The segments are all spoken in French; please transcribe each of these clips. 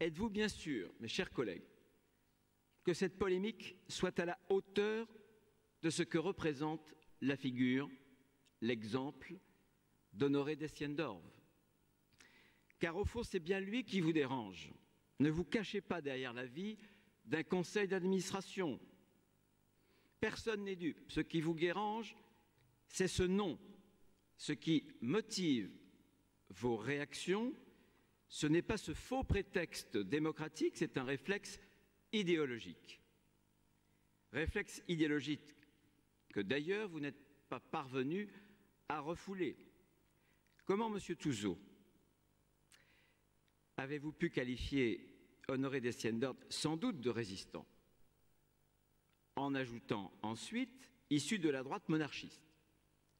Êtes-vous bien sûr, mes chers collègues, que cette polémique soit à la hauteur de ce que représente la figure, l'exemple d'Honoré Destienne-d'Orves? Car au fond, c'est bien lui qui vous dérange. Ne vous cachez pas derrière l'avis d'un conseil d'administration. Personne n'est dupe. Ce qui vous dérange, c'est ce nom. Ce qui motive vos réactions, ce n'est pas ce faux prétexte démocratique, c'est un réflexe idéologique. Réflexe idéologique que d'ailleurs vous n'êtes pas parvenu à refouler. Comment, Monsieur Touzeau, avez-vous pu qualifier Honoré Destienne-d'Orves sans doute de résistant, en ajoutant ensuite issu de la droite monarchiste,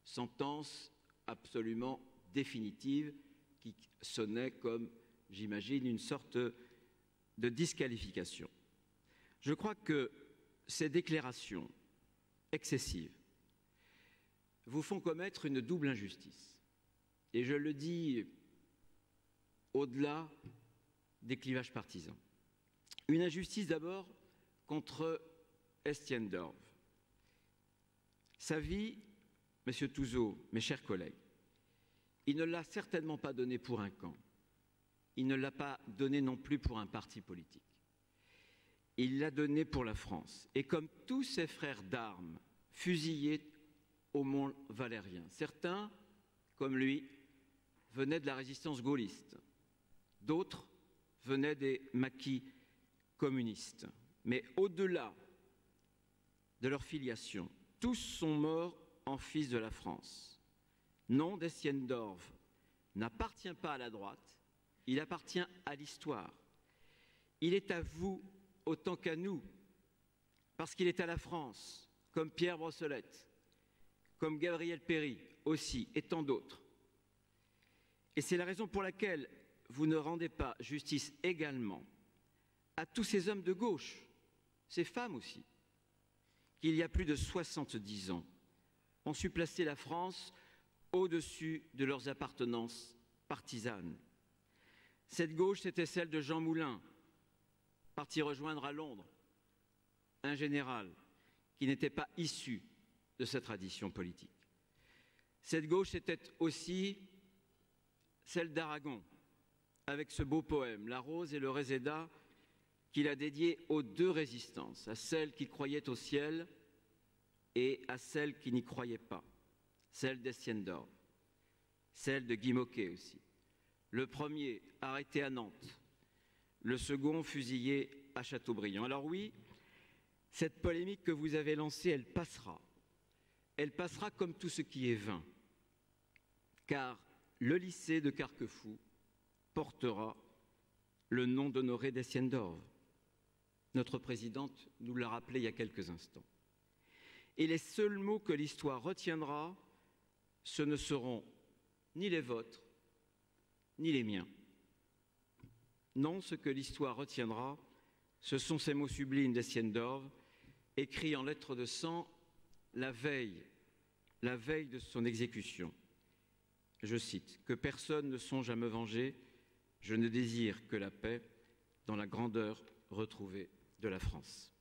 sentence absolument définitive qui sonnait comme, j'imagine, une sorte de disqualification. Je crois que ces déclarations excessives vous font commettre une double injustice. Et je le dis au-delà des clivages partisans. Une injustice d'abord contre Destienne-d'Orves. Sa vie, Monsieur Touzeau, mes chers collègues, il ne l'a certainement pas donnée pour un camp. Il ne l'a pas donnée non plus pour un parti politique. Il l'a donnée pour la France. Et comme tous ses frères d'armes, fusillés au Mont Valérien, certains, comme lui, venaient de la résistance gaulliste. D'autres venaient des maquis communistes. Mais au-delà de leur filiation, tous sont morts en fils de la France. Non, Destienne-d'Orves n'appartient pas à la droite, il appartient à l'histoire. Il est à vous autant qu'à nous, parce qu'il est à la France, comme Pierre Brossolette, comme Gabriel Péry aussi, et tant d'autres. Et c'est la raison pour laquelle vous ne rendez pas justice également à tous ces hommes de gauche, ces femmes aussi, qui il y a plus de 70 ans ont su placer la France au-dessus de leurs appartenances partisanes. Cette gauche, c'était celle de Jean Moulin, parti rejoindre à Londres un général qui n'était pas issu de sa tradition politique. Cette gauche était aussi celle d'Aragon, avec ce beau poème, La Rose et le Réséda, qu'il a dédié aux deux résistances, à celle qui croyait au ciel et à celle qui n'y croyait pas, celle d'Destienne-d'Orves, celle de Guy Môquet aussi. Le premier arrêté à Nantes, le second fusillé à Châteaubriand. Alors oui, cette polémique que vous avez lancée, elle passera. Elle passera comme tout ce qui est vain, car le lycée de Carquefou portera le nom d'Honoré Destienne-d'Orves. Notre présidente nous l'a rappelé il y a quelques instants. Et les seuls mots que l'histoire retiendra, ce ne seront ni les vôtres, ni les miens. Non, ce que l'histoire retiendra, ce sont ces mots sublimes d'Destienne-d'Orves, écrits en lettres de sang la veille de son exécution. Je cite, « Que personne ne songe à me venger, je ne désire que la paix dans la grandeur retrouvée de la France. »